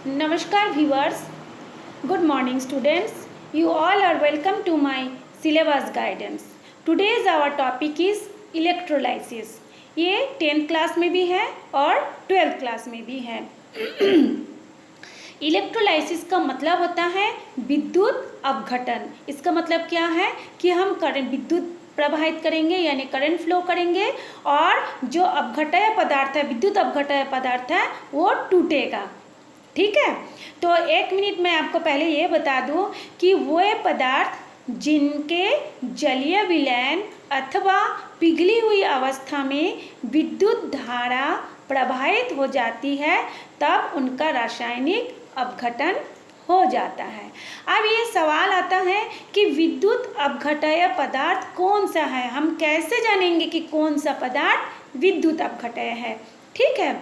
Namaskar viewers, good morning students. You all are welcome to my syllabus guidance. Today's our topic is electrolysis. ये 10th class में भी है और 12th class में भी है। इलेक्ट्रोलाइसिस का मतलब होता है विद्युत अपघटन। इसका मतलब क्या है कि हम करंट विद्युत प्रवाहित करेंगे यानी करंट फ्लो करेंगे और जो अपघटय पदार्थ है, विद्युत अपघटय पदार्थ है, वो टूटेगा। ठीक है, तो एक मिनट में आपको पहले ये बता दूं कि वो पदार्थ जिनके जलीय विलयन अथवा पिघली हुई अवस्था में विद्युत धारा प्रवाहित हो जाती है तब उनका रासायनिक अपघटन हो जाता है। अब ये सवाल आता है कि विद्युत अपघटय पदार्थ कौन सा है, हम कैसे जानेंगे कि कौन सा पदार्थ विद्युत अपघटय है। ठीक है,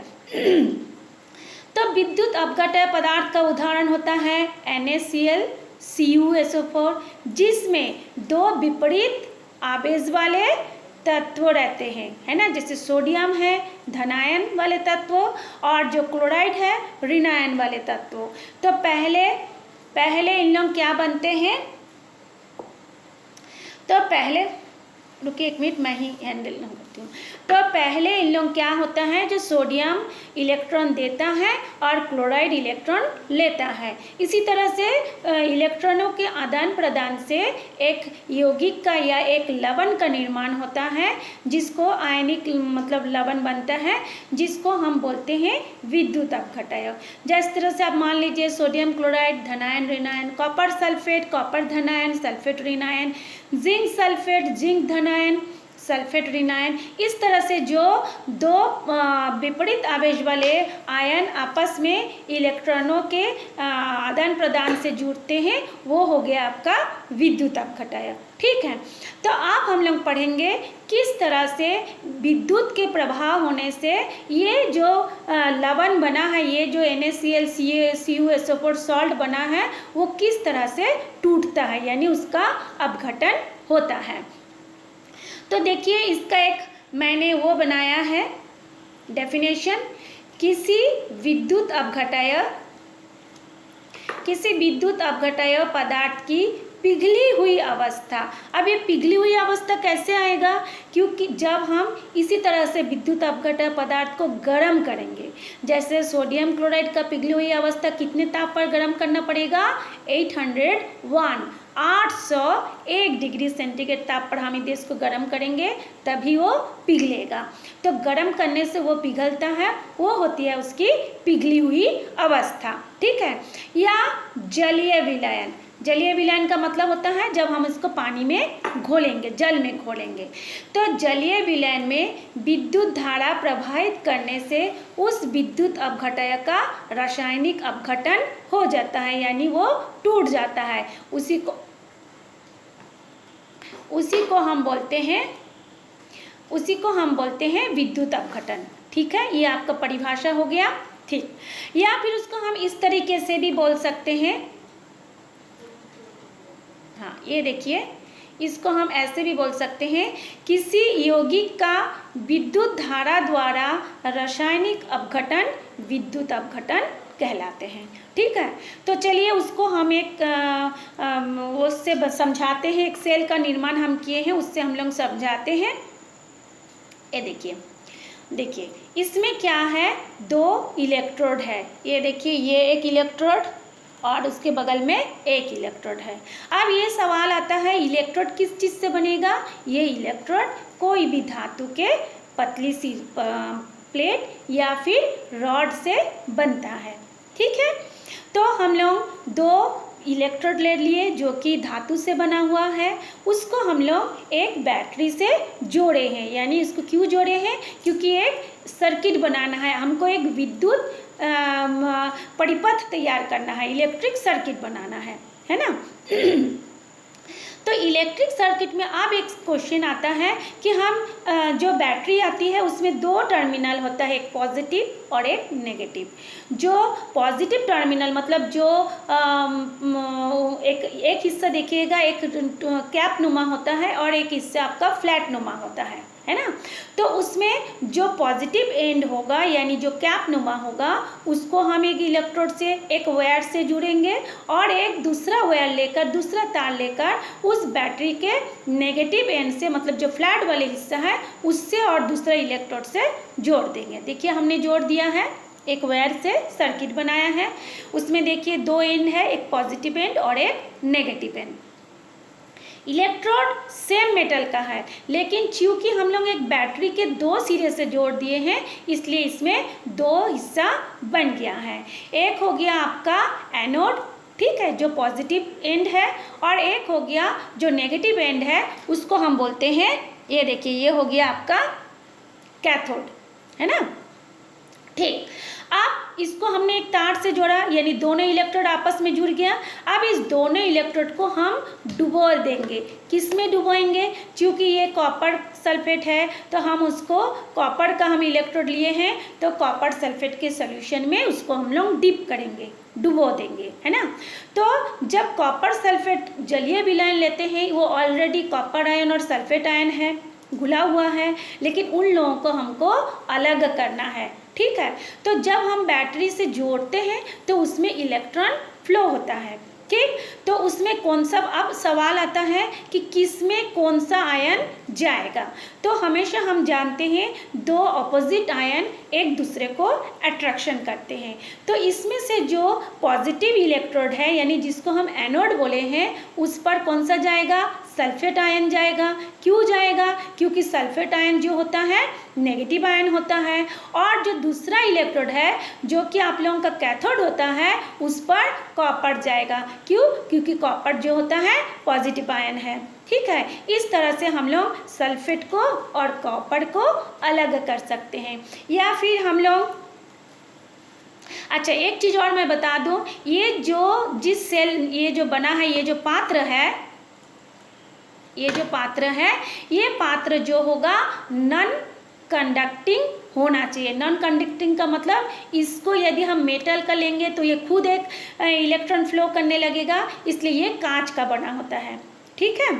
तो विद्युत अपघटय पदार्थ का उदाहरण होता है NaCl, CuSO4, जिसमें दो विपरीत आवेश वाले तत्व रहते हैं, है ना। जैसे सोडियम है धनायन वाले तत्व और जो क्लोराइड है ऋणायन वाले तत्व। तो पहले इन लोग क्या बनते हैं, तो पहले रुकिए एक मिनट, मैं ही हैंडल करती हूँ। तो पहले इन लोग क्या होता है, जो सोडियम इलेक्ट्रॉन देता है और क्लोराइड इलेक्ट्रॉन लेता है। इसी तरह से इलेक्ट्रॉनों के आदान प्रदान से एक यौगिक का या एक लवण का निर्माण होता है, जिसको आयनिक मतलब लवण बनता है, जिसको हम बोलते हैं विद्युत अपघटय। जिस तरह से आप मान लीजिए सोडियम क्लोराइड धनायन ऋणायन, कॉपर सल्फेट कॉपर धनायन सल्फेट ऋणायन, जिंक सल्फेट जिंक धनायन सल्फेट ऋणायन। इस तरह से जो दो विपरीत आवेश वाले आयन आपस में इलेक्ट्रॉनों के आदान प्रदान से जुड़ते हैं, वो हो गया आपका विद्युत अपघटय। ठीक है, तो आप हम लोग पढ़ेंगे किस तरह से विद्युत के प्रभाव होने से ये जो लवण बना है, ये जो NaCl CuSO4 सॉल्ट बना है, वो किस तरह से टूटता है यानी उसका अपघटन होता है। तो देखिए इसका एक मैंने वो बनाया है डेफिनेशन, किसी विद्युत अपघटय पदार्थ की पिघली हुई अवस्था। अब ये पिघली हुई अवस्था कैसे आएगा, क्योंकि जब हम इसी तरह से विद्युत अपघटय पदार्थ को गर्म करेंगे, जैसे सोडियम क्लोराइड का पिघली हुई अवस्था कितने ताप पर गर्म करना पड़ेगा, 801 डिग्री सेंटीग्रेड ताप पर हम इस को गर्म करेंगे तभी वो पिघलेगा। तो गर्म करने से वो पिघलता है, वो होती है उसकी पिघली हुई अवस्था। ठीक है, या जलीय विलयन। जलीय विलयन का मतलब होता है जब हम इसको पानी में घोलेंगे, जल में घोलेंगे। तो जलीय विलयन में विद्युत धारा प्रवाहित करने से उस विद्युत अपघटय का रासायनिक अपघटन हो जाता है यानी वो टूट जाता है। उसी को हम बोलते हैं विद्युत अपघटन। ठीक है, ये आपका परिभाषा हो गया। ठीक, या फिर उसको हम इस तरीके से भी बोल सकते हैं, हाँ ये देखिए, इसको हम ऐसे भी बोल सकते हैं, किसी यौगिक का विद्युत धारा द्वारा रासायनिक अपघटन विद्युत अपघटन कहलाते हैं। ठीक है, तो चलिए उसको हम एक उससे समझाते हैं। एक सेल का निर्माण हम किए हैं, उससे हम लोग समझाते हैं। ये देखिए इसमें क्या है, दो इलेक्ट्रोड है। ये देखिए, ये एक इलेक्ट्रोड और उसके बगल में एक इलेक्ट्रोड है। अब ये सवाल आता है इलेक्ट्रोड किस चीज़ से बनेगा, ये इलेक्ट्रोड कोई भी धातु के पतली सी प्लेट या फिर रॉड से बनता है। ठीक है, तो हम लोग दो इलेक्ट्रोड ले लिए जो कि धातु से बना हुआ है, उसको हम लोग एक बैटरी से जोड़े हैं। यानी इसको क्यों जोड़े हैं, क्योंकि एक सर्किट बनाना है हमको, एक विद्युत परिपथ तैयार करना है, इलेक्ट्रिक सर्किट बनाना है ना। तो इलेक्ट्रिक सर्किट में अब एक क्वेश्चन आता है कि हम जो बैटरी आती है उसमें दो टर्मिनल होता है, एक पॉजिटिव और एक नेगेटिव। जो पॉजिटिव टर्मिनल मतलब जो एक हिस्सा देखिएगा, एक कैप नुमा होता है और एक हिस्सा आपका फ्लैट नुमा होता है ना। तो उसमें जो पॉजिटिव एंड होगा यानी जो कैप नुमा होगा उसको हम एक इलेक्ट्रोड से, एक वायर से जुड़ेंगे और एक दूसरा वायर लेकर, दूसरा तार लेकर उस बैटरी के नेगेटिव एंड से मतलब जो फ्लैट वाले हिस्सा है उससे और दूसरा इलेक्ट्रोड से जोड़ देंगे। देखिए हमने जोड़ दिया है, एक वायर से सर्किट बनाया है। उसमें देखिए दो एंड है, एक पॉजिटिव एंड और एक negative and. Electrode same metal का है, लेकिन चूंकि हम लोग एक बैटरी के दो सिरे से जोड़ दिए हैं इसलिए इसमें दो हिस्सा बन गया है। एक हो गया आपका एनोड, ठीक है, जो पॉजिटिव एंड है, और एक हो गया जो नेगेटिव एंड है उसको हम बोलते हैं, ये देखिए ये हो गया आपका कैथोड, है ना। ठीक, अब इसको हमने एक तार से जोड़ा यानी दोनों इलेक्ट्रोड आपस में जुड़ गया। अब इस दोनों इलेक्ट्रोड को हम डुबो देंगे। किस में डुबोएंगे? क्योंकि ये कॉपर सल्फेट है तो हम उसको, कॉपर का हम इलेक्ट्रोड लिए हैं तो कॉपर सल्फेट के सॉल्यूशन में उसको हम लोग डिप करेंगे, डुबो देंगे, है ना। तो जब कॉपर सल्फेट जलीय विलयन लेते हैं वो ऑलरेडी कॉपर आयन और सल्फेट आयन है, घुला हुआ है, लेकिन उन लोगों को हमको अलग करना है, ठीक है। तो जब हम बैटरी से जोड़ते हैं तो उसमें इलेक्ट्रॉन फ्लो होता है, ठीक। तो उसमें कौन सा, अब सवाल आता है कि किस में कौन सा आयन जाएगा। तो हमेशा हम जानते हैं दो ऑपोजिट आयन एक दूसरे को अट्रैक्शन करते हैं। तो इसमें से जो पॉजिटिव इलेक्ट्रोड है यानी जिसको हम एनोड बोले हैं उस पर कौन सा जाएगा? सल्फेट आयन जाएगा। क्यों जाएगा? क्योंकि सल्फेट आयन जो होता है नेगेटिव आयन होता है, और जो दूसरा इलेक्ट्रोड है जो कि आप लोगों का कैथोड होता है उस पर कॉपर जाएगा। क्यों? क्योंकि कॉपर जो होता है पॉजिटिव आयन है, ठीक है। इस तरह से हम लोग सल्फेट को और कॉपर को अलग कर सकते हैं। या फिर हम लोग, अच्छा एक चीज़ और मैं बता दूं, ये जो जिस सेल ये जो बना है, ये जो पात्र है, ये जो पात्र है, ये पात्र जो होगा नॉन कंडक्टिंग होना चाहिए। नॉन कंडक्टिंग का मतलब इसको यदि हम मेटल का लेंगे तो ये खुद एक इलेक्ट्रॉन फ्लो करने लगेगा, इसलिए ये कांच का बना होता है, ठीक है।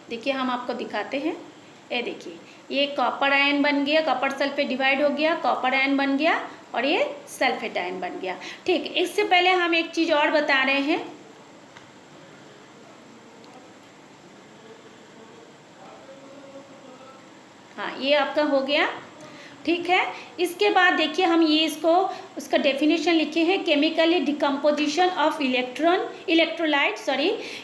देखिए हम आपको दिखाते हैं, ये देखिए ये कॉपर आयन बन गया, कॉपर सल्फेट डिवाइड हो गया, कॉपर आयन बन गया और ये सल्फेट आयन बन गया, ठीक। इससे पहले हम एक चीज़ और बता रहे हैं, हाँ ये आपका हो गया, ठीक है। इसके बाद देखिए हम ये इसको उसका डेफिनेशन लिखे हैं, chemically decomposition of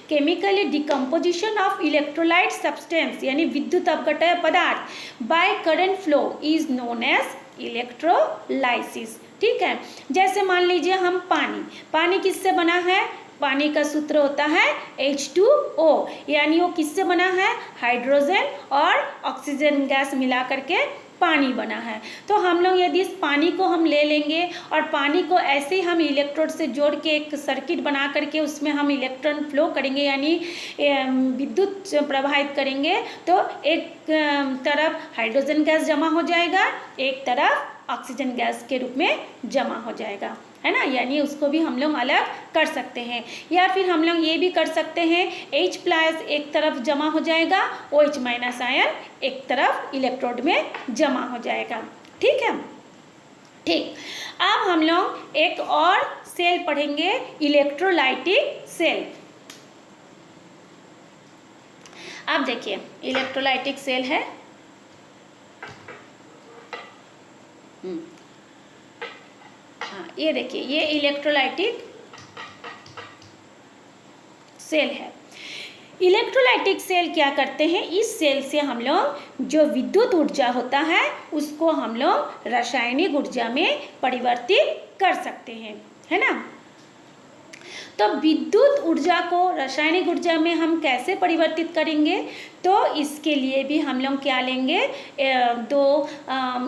chemically decomposition of electrolyte substance यानी विद्युत अपघटय पदार्थ by current flow is known as electrolysis, ठीक है। जैसे मान लीजिए हम पानी किससे बना है? पानी का सूत्र होता है H2O, यानी वो किससे बना है? हाइड्रोजन और ऑक्सीजन गैस मिला करके पानी बना है। तो हम लोग यदि इस पानी को हम ले लेंगे और पानी को ऐसे ही हम इलेक्ट्रोड से जोड़ के एक सर्किट बना करके उसमें हम इलेक्ट्रॉन फ्लो करेंगे यानी विद्युत प्रवाहित करेंगे, तो एक तरफ हाइड्रोजन गैस जमा हो जाएगा, एक तरफ ऑक्सीजन गैस के रूप में जमा हो जाएगा, है ना। यानी उसको भी हम लोग अलग कर सकते हैं। या फिर हम लोग ये भी कर सकते हैं H+ एक तरफ जमा हो जाएगा, OH- आयन एक तरफ इलेक्ट्रोड में जमा हो जाएगा, ठीक है। ठीक, अब हम लोग एक और सेल पढ़ेंगे, इलेक्ट्रोलाइटिक सेल। अब देखिए इलेक्ट्रोलाइटिक सेल है, हाँ ये देखिए ये इलेक्ट्रोलाइटिक सेल है। इलेक्ट्रोलाइटिक सेल क्या करते हैं? इस सेल से हम लोग जो विद्युत ऊर्जा होता है उसको हम लोग रासायनिक ऊर्जा में परिवर्तित कर सकते हैं, है ना। तो विद्युत ऊर्जा को रासायनिक ऊर्जा में हम कैसे परिवर्तित करेंगे? तो इसके लिए भी हम लोग क्या लेंगे, दो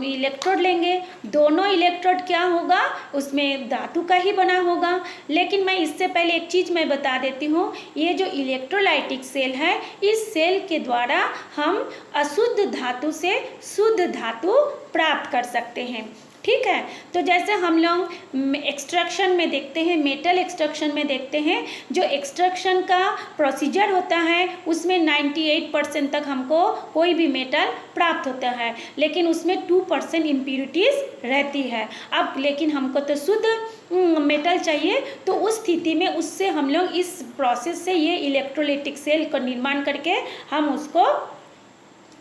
इलेक्ट्रोड लेंगे। दोनों इलेक्ट्रोड क्या होगा, उसमें धातु का ही बना होगा। लेकिन मैं इससे पहले एक चीज़ मैं बता देती हूँ, ये जो इलेक्ट्रोलाइटिक सेल है, इस सेल के द्वारा हम अशुद्ध धातु से शुद्ध धातु प्राप्त कर सकते हैं। ठीक है, तो जैसे हम लोग एक्सट्रैक्शन में देखते हैं, मेटल एक्सट्रैक्शन में देखते हैं, जो एक्सट्रैक्शन का प्रोसीजर होता है उसमें 98% तक हमको कोई भी मेटल प्राप्त होता है, लेकिन उसमें 2% इम्प्यूरिटीज़ रहती है। अब लेकिन हमको तो शुद्ध मेटल चाहिए, तो उस स्थिति में उससे हम लोग इस प्रोसेस से ये इलेक्ट्रोलाइटिक सेल का निर्माण करके हम उसको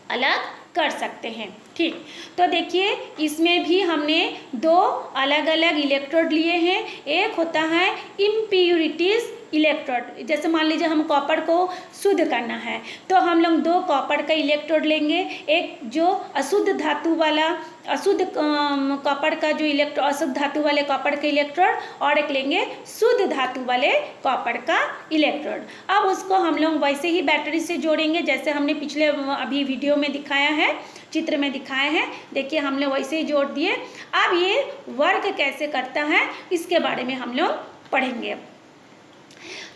अलग कर सकते हैं। ठीक, तो देखिए इसमें भी हमने दो अलग अलग इलेक्ट्रोड लिए हैं। एक होता है इम्प्यूरिटीज़ इलेक्ट्रोड, जैसे मान लीजिए हम कॉपर को शुद्ध करना है तो हम लोग दो कॉपर का इलेक्ट्रोड लेंगे, एक जो अशुद्ध धातु वाला अशुद्ध कॉपर का जो अशुद्ध धातु वाले कॉपर का इलेक्ट्रोड, और एक लेंगे शुद्ध धातु वाले कॉपर का इलेक्ट्रोड। अब उसको हम लोग वैसे ही बैटरी से जोड़ेंगे जैसे हमने पिछले अभी वीडियो में दिखाया है, चित्र में दिखाए हैं। देखिए हमने वैसे ही जोड़ दिए। अब ये वर्क कैसे करता है इसके बारे में हम लोग पढ़ेंगे।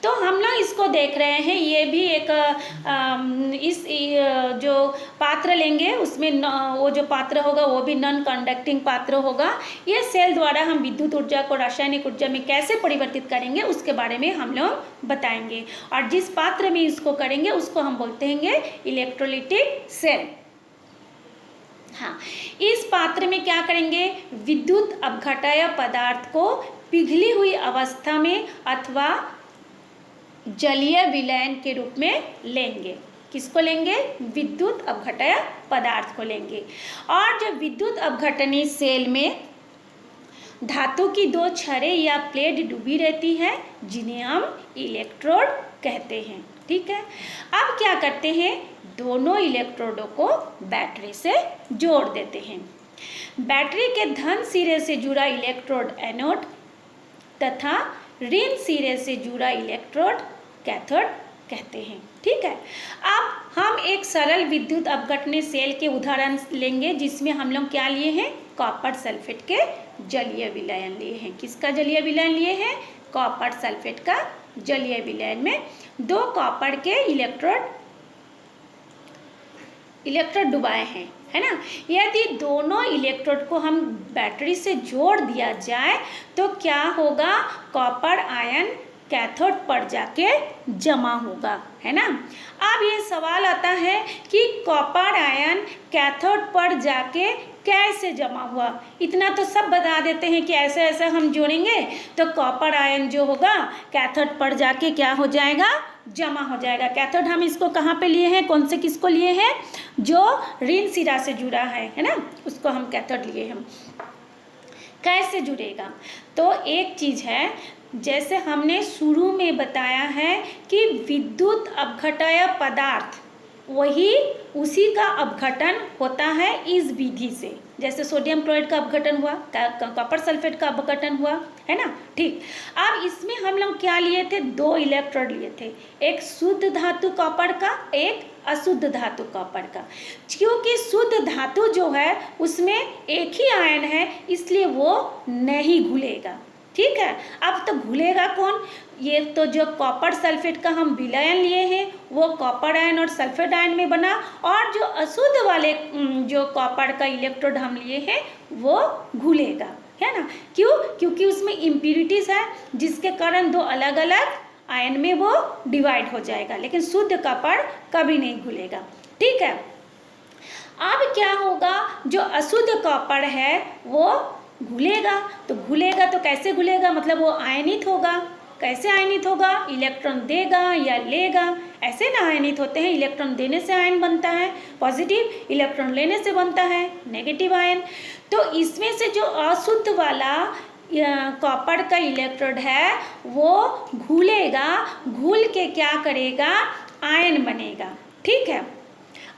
तो हम लोग इसको देख रहे हैं, ये भी एक जो पात्र लेंगे उसमें वो जो पात्र होगा वो भी नॉन कंडक्टिंग पात्र होगा। ये सेल द्वारा हम विद्युत ऊर्जा को रासायनिक ऊर्जा में कैसे परिवर्तित करेंगे उसके बारे में हम लोग बताएंगे, और जिस पात्र में इसको करेंगे उसको हम बोलते हैं इलेक्ट्रोलाइटिक सेल। हाँ, इस पात्र में क्या करेंगे, विद्युत अपघटय पदार्थ को पिघली हुई अवस्था में अथवा जलीय विलयन के रूप में लेंगे। किसको लेंगे, विद्युत अपघटय पदार्थ को लेंगे। और जो विद्युत अपघटनी सेल में धातु की दो छड़ें या प्लेट डूबी रहती है जिन्हें हम इलेक्ट्रोड कहते हैं। ठीक है, अब क्या करते हैं, दोनों इलेक्ट्रोडों को बैटरी से जोड़ देते हैं। बैटरी के धन सिरे से जुड़ा इलेक्ट्रोड एनोड तथा ऋण सिरे से जुड़ा इलेक्ट्रोड कैथोड कहते हैं। ठीक है, अब हम एक सरल विद्युत अपघटन सेल के उदाहरण लेंगे जिसमें हम लोग क्या लिए हैं, कॉपर सल्फेट के जलीय विलयन लिए हैं। किसका जलीय विलयन लिए हैं, कॉपर सल्फेट का जलीय विलयन में दो कॉपर के इलेक्ट्रोड डुबाए हैं, है ना। यदि दोनों इलेक्ट्रोड को हम बैटरी से जोड़ दिया जाए तो क्या होगा, कॉपर आयन कैथोड पर जाके जमा होगा, है ना। अब ये सवाल आता है कि कॉपर आयन कैथोड पर जाके कैसे जमा हुआ। इतना तो सब बता देते हैं कि ऐसे ऐसे हम जोड़ेंगे तो कॉपर आयन जो होगा कैथोड पर जाके क्या हो जाएगा, जमा हो जाएगा। कैथोड हम इसको कहाँ पे लिए हैं, कौन से किसको लिए हैं, जो ऋण सिरा से जुड़ा है ना, उसको हम कैथोड लिए हैं। कैसे जुड़ेगा, तो एक चीज़ है, जैसे हमने शुरू में बताया है कि विद्युत अपघटय पदार्थ वही उसी का अपघटन होता है इस विधि से, जैसे सोडियम क्लोराइड का अपघटन हुआ, कॉपर सल्फेट का अपघटन हुआ, है ना। ठीक, अब इसमें हम लोग क्या लिए थे, दो इलेक्ट्रोड लिए थे, एक शुद्ध धातु कॉपर का, एक अशुद्ध धातु कॉपर का। क्योंकि शुद्ध धातु जो है उसमें एक ही आयन है इसलिए वो नहीं घुलेगा। ठीक है, अब तो घुलेगा कौन, ये तो जो कॉपर सल्फेट का हम विलयन लिए हैं वो कॉपर आयन और सल्फेट आयन में बना, और जो अशुद्ध वाले जो कॉपर का इलेक्ट्रोड हम लिए हैं वो घुलेगा, है ना। क्यों, क्योंकि उसमें इम्प्यूरिटीज है जिसके कारण दो अलग अलग आयन में वो डिवाइड हो जाएगा, लेकिन शुद्ध कॉपर कभी नहीं घुलेगा। ठीक है, अब क्या होगा, जो अशुद्ध कॉपर है वो घुलेगा, तो घुलेगा तो कैसे घुलेगा, मतलब वो आयनित होगा। कैसे आयनित होगा, इलेक्ट्रॉन देगा या लेगा, ऐसे ना आयनित होते हैं। इलेक्ट्रॉन देने से आयन बनता है पॉजिटिव, इलेक्ट्रॉन लेने से बनता है नेगेटिव आयन। तो इसमें से जो अशुद्ध वाला कॉपर का इलेक्ट्रोड है वो घुलेगा, घुल के क्या करेगा, आयन बनेगा। ठीक है,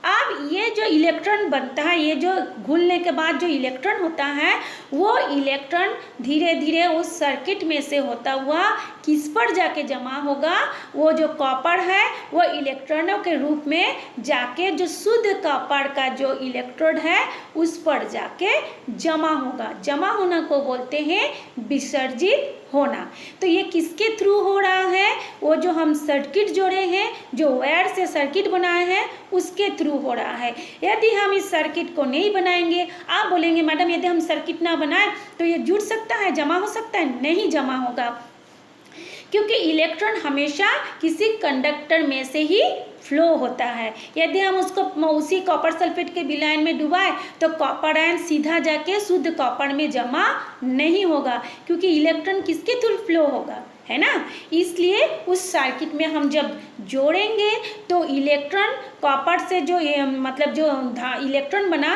अब अब ये जो इलेक्ट्रॉन बनता है, ये जो घुलने के बाद जो इलेक्ट्रॉन होता है, वो इलेक्ट्रॉन धीरे धीरे उस सर्किट में से होता हुआ किस पर जाके जमा होगा, वो जो कॉपर है वो इलेक्ट्रॉनों के रूप में जाके जो शुद्ध कॉपर का जो इलेक्ट्रोड है उस पर जाके जमा होगा। जमा होना को बोलते हैं विसर्जित होना। तो ये किसके थ्रू हो रहा है, वो जो हम सर्किट जोड़े हैं, जो वायर से सर्किट बनाए हैं उसके थ्रू हो रहा है। यदि हम इस सर्किट को नहीं बनाएंगे, आप बोलेंगे मैडम यदि हम सर्किट ना बनाए तो ये जुड़ सकता है, जमा हो सकता है? नहीं जमा होगा, क्योंकि इलेक्ट्रॉन हमेशा किसी कंडक्टर में से ही फ्लो होता है। यदि हम उसको उसी कॉपर सल्फेट के विलायन में डुबाएं तो कॉपर आयन सीधा जाके शुद्ध कॉपर में जमा नहीं होगा, क्योंकि इलेक्ट्रॉन किसके थ्रू फ्लो होगा, है ना। इसलिए उस सर्किट में हम जब जोड़ेंगे तो इलेक्ट्रॉन कॉपर से जो मतलब जो इलेक्ट्रॉन बना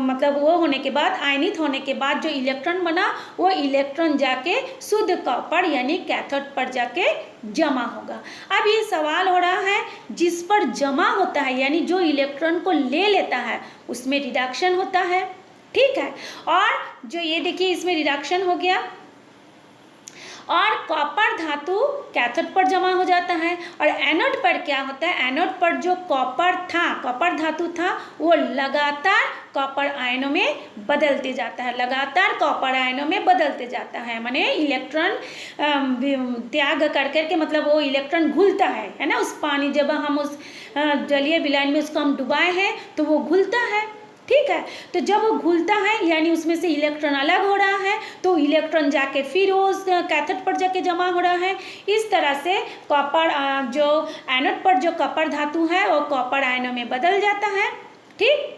मतलब वो होने के बाद, आयनित होने के बाद जो इलेक्ट्रॉन बना वो इलेक्ट्रॉन जाके शुद्ध कॉपर यानी कैथोड पर जाके जमा होगा। अब ये सवाल हो रहा है, जिस पर जमा होता है यानी जो इलेक्ट्रॉन को ले लेता है उसमें रिडक्शन होता है, ठीक है। और जो ये देखिए इसमें रिडक्शन हो गया और कॉपर धातु कैथोड पर जमा हो जाता है। और एनोड पर क्या होता है, एनोड पर जो कॉपर था, कॉपर धातु था, वो लगातार कॉपर आयनों में बदलते जाता है, लगातार कॉपर आयनों में बदलते जाता है, माने इलेक्ट्रॉन त्याग कर करके, मतलब वो इलेक्ट्रॉन घुलता है ना। उस पानी जब हम उस जलीय विलायन में उसको हम डुबाए हैं तो वो घुलता है, ठीक है। तो जब वो घुलता है यानी उसमें से इलेक्ट्रॉन अलग हो रहा है, तो इलेक्ट्रॉन जाके फिर उस कैथोड पर जाके जमा हो रहा है। इस तरह से कॉपर जो एनोड पर जो कॉपर धातु है वो कॉपर आयनों में बदल जाता है, ठीक।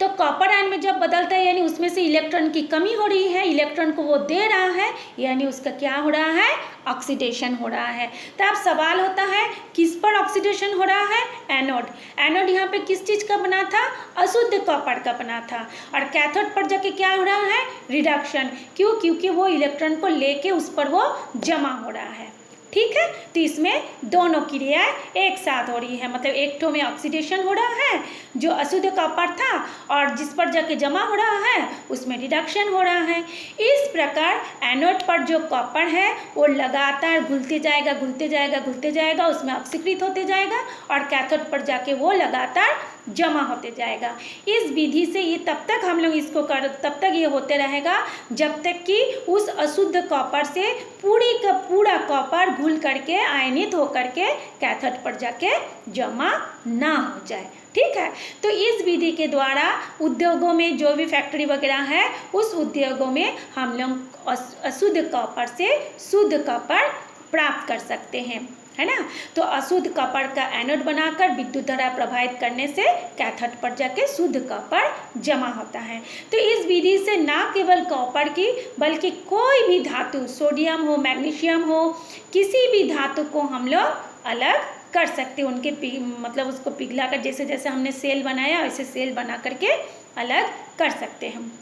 तो कॉपर आयन में जब बदलता है यानी उसमें से इलेक्ट्रॉन की कमी हो रही है, इलेक्ट्रॉन को वो दे रहा है, यानी उसका क्या हो रहा है, ऑक्सीडेशन हो रहा है। तो अब सवाल होता है किस पर ऑक्सीडेशन हो रहा है, एनोड। एनोड यहाँ पे किस चीज़ का बना था, अशुद्ध कॉपर का बना था। और कैथोड पर जाके क्या हो रहा है, रिडक्शन। क्यों, क्योंकि वो इलेक्ट्रॉन को लेके उस पर वो जमा हो रहा है, ठीक है। तो इसमें दोनों क्रियाएं एक साथ हो रही है, मतलब एक ठो में ऑक्सीडेशन हो रहा है जो अशुद्ध कॉपर था, और जिस पर जाके जमा हो रहा है उसमें रिडक्शन हो रहा है। इस प्रकार एनोड पर जो कॉपर है वो लगातार घुलते जाएगा, घुलते जाएगा, घुलते जाएगा, उसमें ऑक्सीकृत होते जाएगा, और कैथोड पर जाके वो लगातार जमा होते जाएगा। इस विधि से ये तब तक हम लोग इसको तब तक ये होते रहेगा जब तक कि उस अशुद्ध कॉपर से पूरी का पूरा कॉपर घुल करके आयनित होकर के कैथोड पर जाके जमा ना हो जाए, ठीक है। तो इस विधि के द्वारा उद्योगों में जो भी फैक्ट्री वगैरह है उस उद्योगों में हम लोग अशुद्ध कॉपर से शुद्ध कॉपर प्राप्त कर सकते हैं, है ना। तो अशुद्ध कॉपर का एनोड बनाकर विद्युत धारा प्रवाहित करने से कैथोड पर जाके शुद्ध कॉपर जमा होता है। तो इस विधि से ना केवल कॉपर की बल्कि कोई भी धातु, सोडियम हो, मैग्नीशियम हो, किसी भी धातु को हम लोग अलग कर सकते हैं। उनके मतलब उसको पिघला कर, जैसे जैसे हमने सेल बनाया वैसे सेल बना करके अलग कर सकते हैं हम।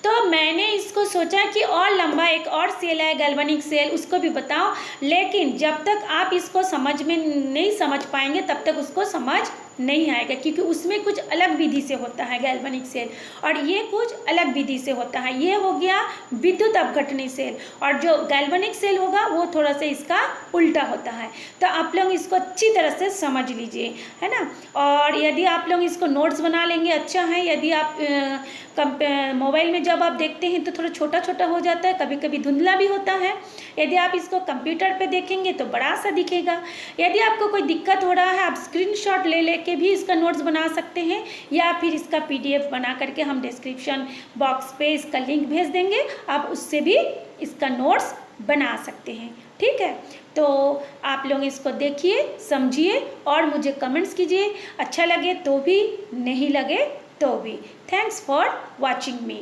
तो मैंने इसको सोचा कि और लंबा एक और सेल है गैल्वेनिक सेल, उसको भी बताओ, लेकिन जब तक आप इसको समझ में नहीं समझ पाएंगे तब तक उसको समझ नहीं आएगा, क्योंकि उसमें कुछ अलग विधि से होता है गैल्वेनिक सेल और ये कुछ अलग विधि से होता है। ये हो गया विद्युत अपघटनी सेल, और जो गैल्वेनिक सेल होगा वो थोड़ा सा इसका उल्टा होता है। तो आप लोग इसको अच्छी तरह से समझ लीजिए, है ना। और यदि आप लोग इसको नोट्स बना लेंगे अच्छा है। यदि आप मोबाइल में जब आप देखते हैं तो थोड़ा छोटा छोटा हो जाता है, कभी कभी धुंधला भी होता है। यदि आप इसको कंप्यूटर पे देखेंगे तो बड़ा सा दिखेगा। यदि आपको कोई दिक्कत हो रहा है आप स्क्रीनशॉट ले लेके भी इसका नोट्स बना सकते हैं, या फिर इसका PDF बना करके हम डिस्क्रिप्शन बॉक्स पे इसका लिंक भेज देंगे, आप उससे भी इसका नोट्स बना सकते हैं, ठीक है। तो आप लोग इसको देखिए, समझिए और मुझे कमेंट्स कीजिए, अच्छा लगे तो भी, नहीं लगे तो भी। Thanks for watching me.